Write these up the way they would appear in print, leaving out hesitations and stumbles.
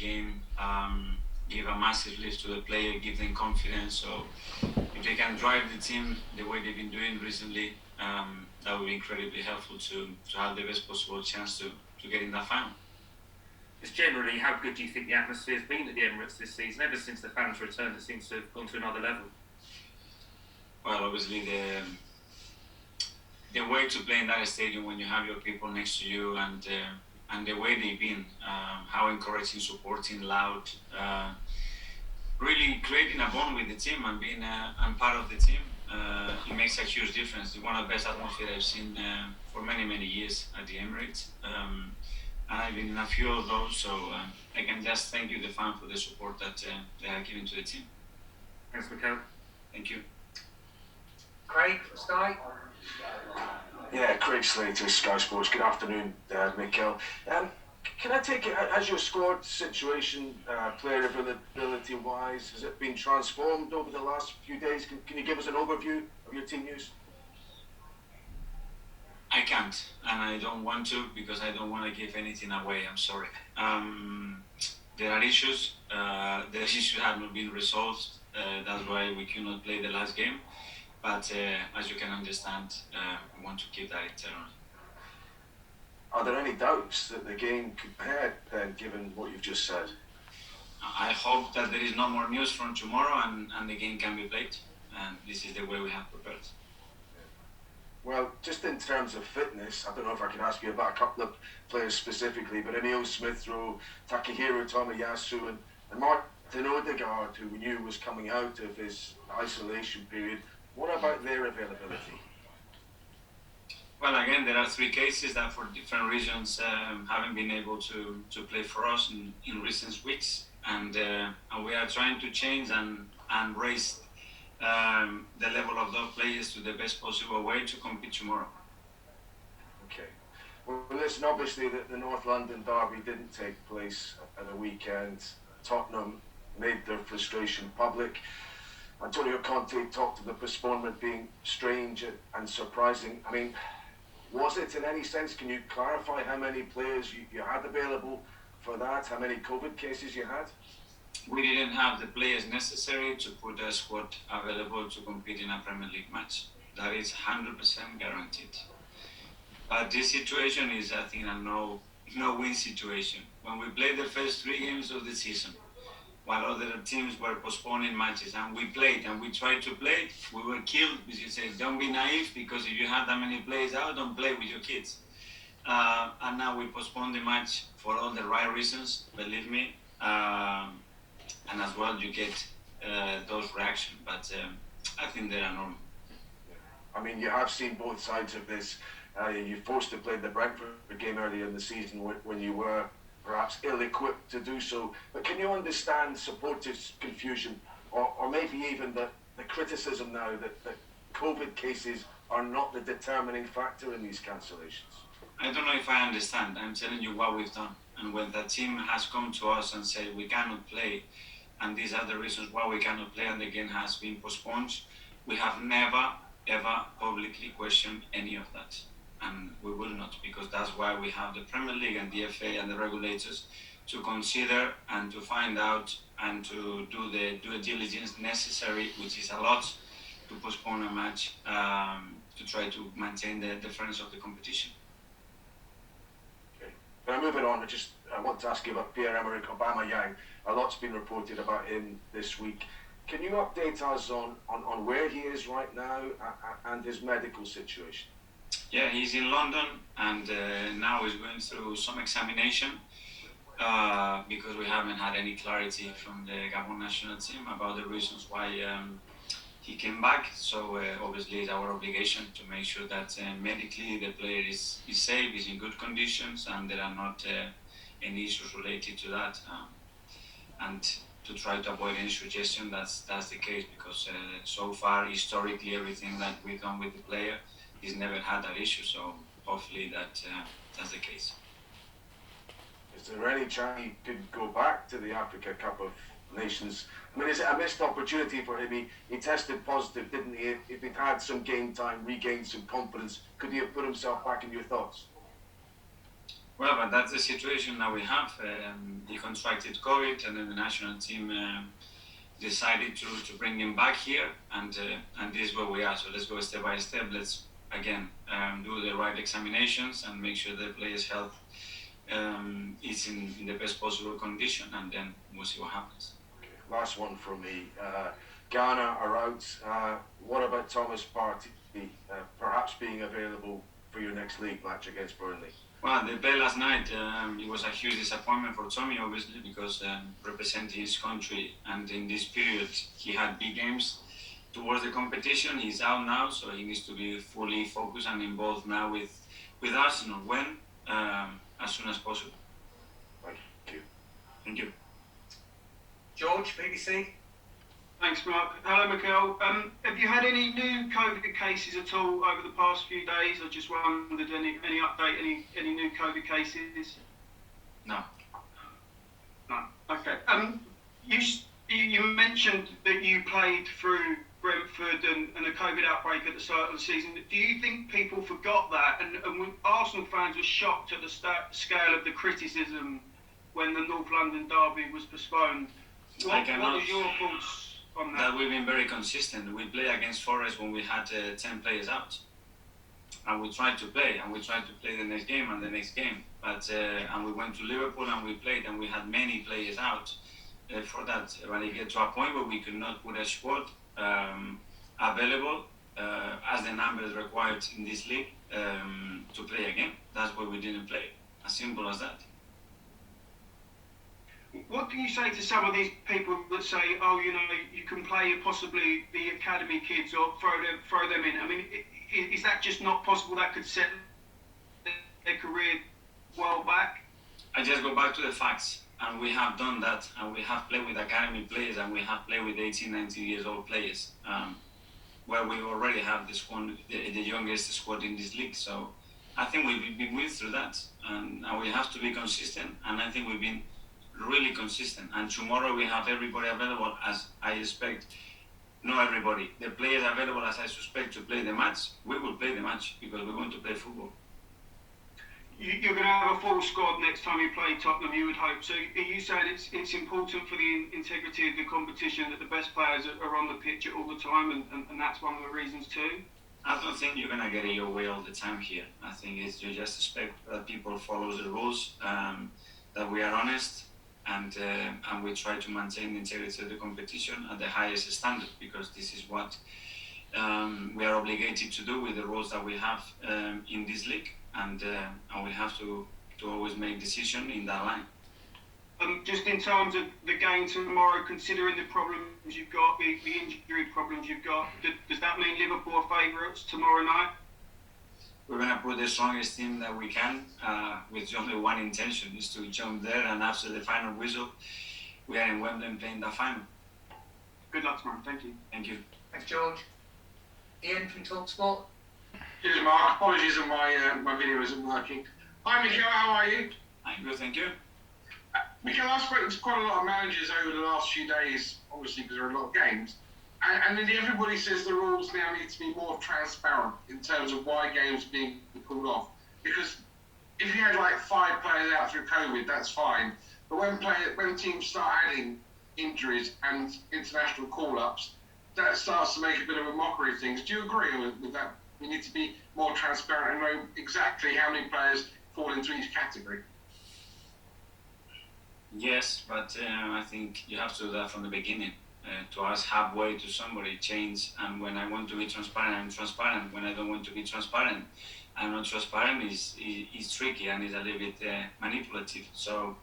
game, give a massive lift to the player, give them confidence. So if they can drive the team the way they've been doing recently, that would be incredibly helpful to have the best possible chance to get in that final. Just generally, how good do you think the atmosphere has been at the Emirates this season? Ever since the fans returned, it seems to have gone to another level. Well, obviously the way to play in that stadium when you have your people next to you and the way they've been, how encouraging, supporting, loud, really creating a bond with the team and being and part of the team, it makes a huge difference. It's one of the best atmosphere I've seen for many, many years at the Emirates. And I've been in a few of those, so I can just thank you, the fan, for the support that they are giving to the team. Thanks, Mikel. Thank you. Craig from Sky. Yeah, Craig Slater, Sky Sports. Good afternoon, Mikel. Can I take it, has your squad situation, player availability-wise, has it been transformed over the last few days? Can you give us an overview of your team news? I can't, and I don't want to, because I don't want to give anything away. I'm sorry. There are issues. The issues have not been resolved. That's why we could not play the last game. But as you can understand, we want to keep that internal. Are there any doubts that the game could head then, given what you've just said? I hope that there is no more news from tomorrow and the game can be played. And this is the way we have prepared. Well, just in terms of fitness, I don't know if I can ask you about a couple of players specifically, but Emil Smith-Rowe, Takehiro Tomiyasu and Martin Odegaard, who we knew was coming out of his isolation period. What about their availability? Well, again, there are three cases that for different reasons haven't been able to play for us in recent weeks. And we are trying to change and raise the level of those players to the best possible way to compete tomorrow. Okay. Well, listen, obviously the North London derby didn't take place at the weekend. Tottenham made their frustration public. Antonio Conte talked of the postponement being strange and surprising. I mean, was it in any sense? Can you clarify how many players you had available for that? How many COVID cases you had? We didn't have the players necessary to put a squad available to compete in a Premier League match. That is 100% guaranteed. But this situation is, I think, a no-win situation. When we played the first 3 games of the season, while other teams were postponing matches, and we played and we tried to play, we were killed. Because you say, don't be naive, because if you have that many players out, don't play with your kids. And now we postponed the match for all the right reasons, believe me. And as well, you get those reactions. But I think they are normal. I mean, you have seen both sides of this. You forced to play the Brentford game earlier in the season when you were perhaps ill-equipped to do so. But can you understand supporters' confusion, or maybe even the criticism now that COVID cases are not the determining factor in these cancellations? I don't know if I understand. I'm telling you what we've done. And when the team has come to us and said we cannot play, and these are the reasons why we cannot play, and the game has been postponed, we have never, ever publicly questioned any of that. And we will not, because that's why we have the Premier League and the FA and the regulators to consider and to find out and to do the due diligence necessary, which is a lot, to postpone a match to try to maintain the friends of the competition. Okay. Now moving on, I want to ask you about Pierre-Emerick Aubameyang. A lot's been reported about him this week. Can you update us on where he is right now and his medical situation? Yeah, he's in London, and now he's going through some examination because we haven't had any clarity from the Gabon national team about the reasons why he came back. So obviously it's our obligation to make sure that medically the player is safe, is in good conditions, and there are not any issues related to that. And to try to avoid any suggestion that's the case, because so far, historically, everything that we've done with the player, he's never had that issue, so hopefully that's the case. Is there any chance he could go back to the Africa Cup of Nations? I mean, is it a missed opportunity for him? He tested positive, didn't he? If he'd had some game time, regained some confidence, could he have put himself back in your thoughts? Well, but that's the situation that we have. He contracted COVID, and then the national team decided to bring him back here, and this is where we are. So let's go step by step. Let's again do the right examinations and make sure the player's health is in the best possible condition, and then we'll see what happens. Okay. Last one from me. Ghana are out. What about Thomas Partey perhaps being available for your next league match against Burnley? Well, they played last night. It was a huge disappointment for Tommy, obviously, because representing his country, and in this period he had big games towards the competition. He's out now, so he needs to be fully focused and involved now with Arsenal. When? As soon as possible. Thank you. Thank you. George, BBC. Thanks, Mark. Hello, Mikel. Have you had any new COVID cases at all over the past few days? I just wondered, any update, any new COVID cases? No. No. Okay. You mentioned that you played through Brentford and a COVID outbreak at the start of the season. Do you think people forgot that? And when Arsenal fans were shocked at the scale of the criticism when the North London derby was postponed. What are your thoughts on that? That we've been very consistent. We play against Forest when we had 10 players out, and we tried to play, the next game and the next game. But and we went to Liverpool and we played, and we had many players out for that. When it get to a point where we could not put a squad available as the numbers required in this league to play again, that's why we didn't play. As simple as that. What do you say to some of these people that say, oh, you know, you can play possibly the academy kids or throw them in? I mean, is that just not possible? That could set their career well back? I just go back to the facts, and we have done that, and we have played with academy players, and we have played with 18, 19 years old players, where we already have the squad, the youngest squad in this league. So I think we've been through that, and we have to be consistent, and I think we've been really consistent. And tomorrow we have everybody available, as I expect. Not everybody, the players available as I suspect to play the match. We will play the match because we want to play football. You're going to have a full squad next time you play Tottenham, you would hope. So are you saying it's important for the integrity of the competition that the best players are on the pitch all the time, and that's one of the reasons too? I don't think you're going to get it your way all the time here. I think you just expect that people follow the rules, that we are honest, and we try to maintain the integrity of the competition at the highest standard, because this is what we are obligated to do with the rules that we have in this league, and we have to always make decisions in that line. Just in terms of the game tomorrow, considering the problems you've got, the injury problems you've got, does that mean Liverpool are favourites tomorrow night? We're going to put the strongest team that we can, with only one intention, is to jump there, and after the final whistle, we are in Wembley playing the final. Good luck tomorrow. Thank you. Thank you. Thanks, George. Ian from TalkSport. Cheers, Mark. Apologies if my video isn't working. Hi, Mikel. How are you? I'm good, thank you. Mikel, I've spoken to quite a lot of managers over the last few days, obviously because there are a lot of games, and then everybody says the rules now need to be more transparent in terms of why games are being pulled off. Because if you had like 5 players out through COVID, that's fine. But when teams start adding injuries and international call-ups, that starts to make a bit of a mockery of things. Do you agree with that? We need to be more transparent and know exactly how many players fall into each category. Yes, but I think you have to do that from the beginning. To ask halfway to somebody, change, and when I want to be transparent, I'm transparent. When I don't want to be transparent, I'm not transparent. Is tricky and is a little bit manipulative. So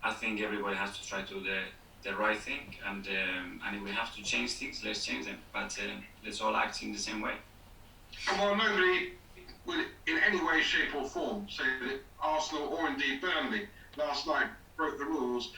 I think everybody has to try to do the right thing, and if we have to change things, let's change them. But let's all act in the same way. And while nobody would in any way, shape or form say that Arsenal or indeed Burnley last night broke the rules,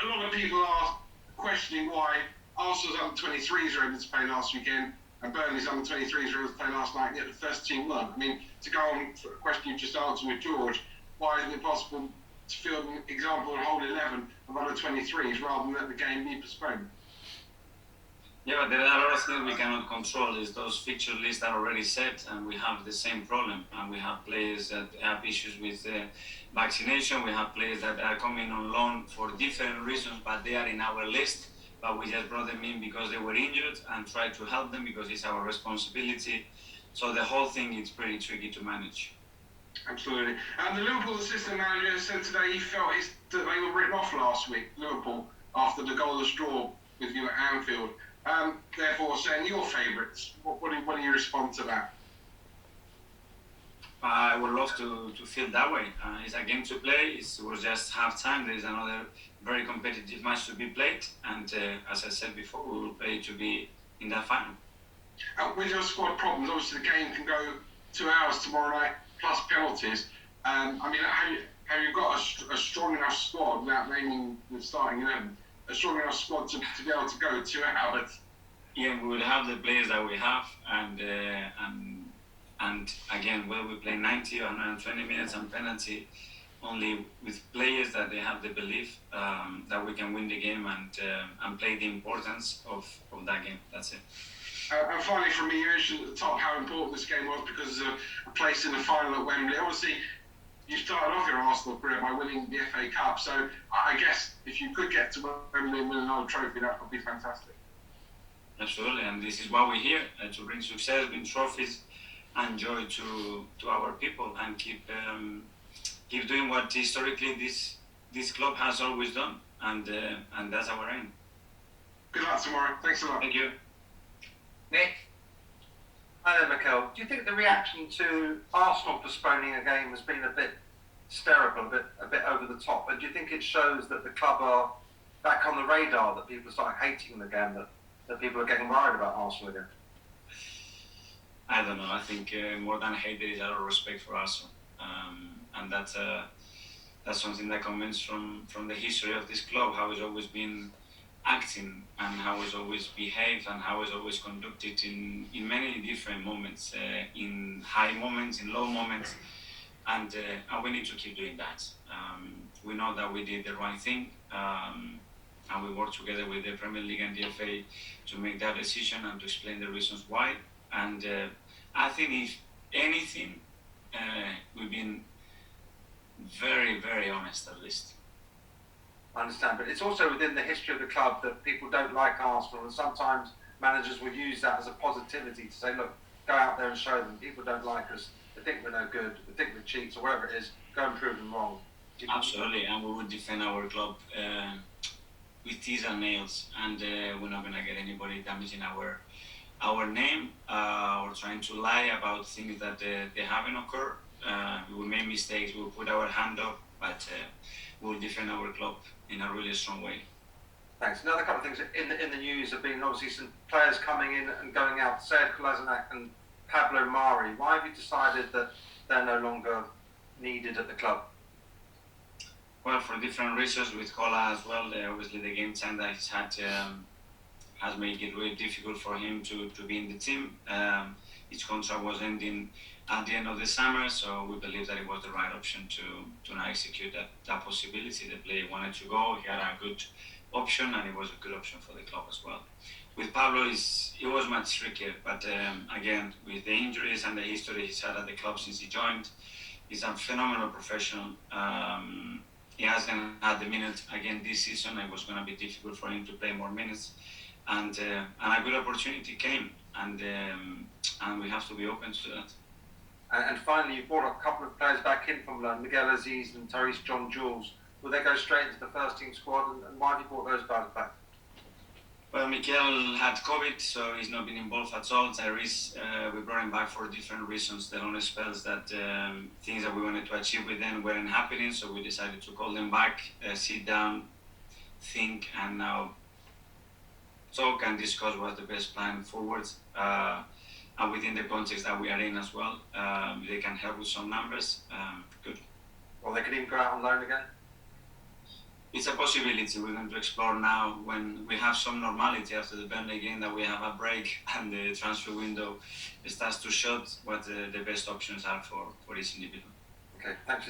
a lot of people are questioning why Arsenal's under-23s were able to play last weekend and Burnley's under-23s were able to play last night, and yet the first team weren't. I mean, to go on for a question you just answered with George, why isn't it possible to field an example and hold 11 of under-23s rather than let the game be postponed? Yeah, but there are a lot of things we cannot control. Is those fixture lists are already set, and we have the same problem. And we have players that have issues with vaccination. We have players that are coming on loan for different reasons, but they are in our list. But we just brought them in because they were injured and tried to help them because it's our responsibility. So the whole thing is pretty tricky to manage. Absolutely. And the Liverpool assistant manager said today he felt that they were written off last week, Liverpool, after the goalless draw with you at Anfield. Therefore, saying your favourites. What do you respond to that? I would love to feel that way. It's a game to play. It was just half time. There is another very competitive match to be played. And as I said before, we will play to be in that final. With your squad problems, obviously the game can go 2 hours tomorrow night, plus penalties. I mean, have you got a strong enough squad, without naming the starting 11, a strong enough squad to be able to go 2 hours? Yeah, we will have the players that we have, and again, whether we play 90 or 120 minutes and penalty, only with players that they have the belief that we can win the game and play the importance of that game. That's it. And finally, from me, you mentioned at the top how important this game was because of a place in the final at Wembley. Obviously, you started off your Arsenal career by winning the FA Cup, so I guess if you could get to Wembley and win another trophy, that would be fantastic. Absolutely, and this is why we're here, to bring success, bring trophies, and joy to our people, and keep doing what historically this club has always done, and that's our aim. Good luck tomorrow. Thanks a lot. Thank you. Nick? Hi there, Mikel. Do you think the reaction to Arsenal postponing a game has been a bit hysterical, a bit over the top? And do you think it shows that the club are back on the radar, that people are starting hating them again, that people are getting worried about Arsenal again? I don't know. I think more than hate, there is a lot of respect for Arsenal, and that's something that comes from the history of this club, how it's always been acting and how it's always behaved and how it's always conducted in many different moments, in high moments, in low moments, and we need to keep doing that. We know that we did the right thing, and we worked together with the Premier League and the FA to make that decision and to explain the reasons why. And I think if anything, we've been very, very honest at least. I understand, but it's also within the history of the club that people don't like Arsenal, and sometimes managers will use that as a positivity to say, look, go out there and show them. People don't like us. They think we're no good. They think we're cheats or whatever it is. Go and prove them wrong. Absolutely, and we would defend our club with teeth and nails, and we're not going to get anybody damaging our name or trying to lie about things that they haven't occurred. We will make mistakes. We will put our hand up, but we will defend our club in a really strong way. Thanks. Another couple of things in the news have been obviously some players coming in and going out. Sead Kolasinac and Pablo Mari. Why have you decided that they're no longer needed at the club? Well, for different reasons with Kola as well. Obviously, the game time that he's had has made it really difficult for him to be in the team. His contract was ending at the end of the summer, so we believe that it was the right option to now execute that possibility. The player wanted to go, he had a good option, and it was a good option for the club as well. With Pablo, it was much trickier, but again, with the injuries and the history he's had at the club since he joined, he's a phenomenal professional. He hasn't had the minutes again this season. It was going to be difficult for him to play more minutes, and a good opportunity came, and we have to be open to that. And finally, you brought a couple of players back in from loan, Miguel Aziz and Tyrese John Jules. Will they go straight into the first team squad, and why have you brought those guys back? Well, Mikel had COVID, so he's not been involved at all. Tyrese, we brought him back for different reasons. The long spells that things that we wanted to achieve with them weren't happening, so we decided to call them back, sit down, think, and now talk and discuss what's the best plan forward. And within the context that we are in as well, they can help with some numbers. Good. Or they could even go out on loan again? It's a possibility we're going to explore now when we have some normality after the Burnley game, that we have a break and the transfer window starts to shut, what the best options are for each individual. Okay, thanks.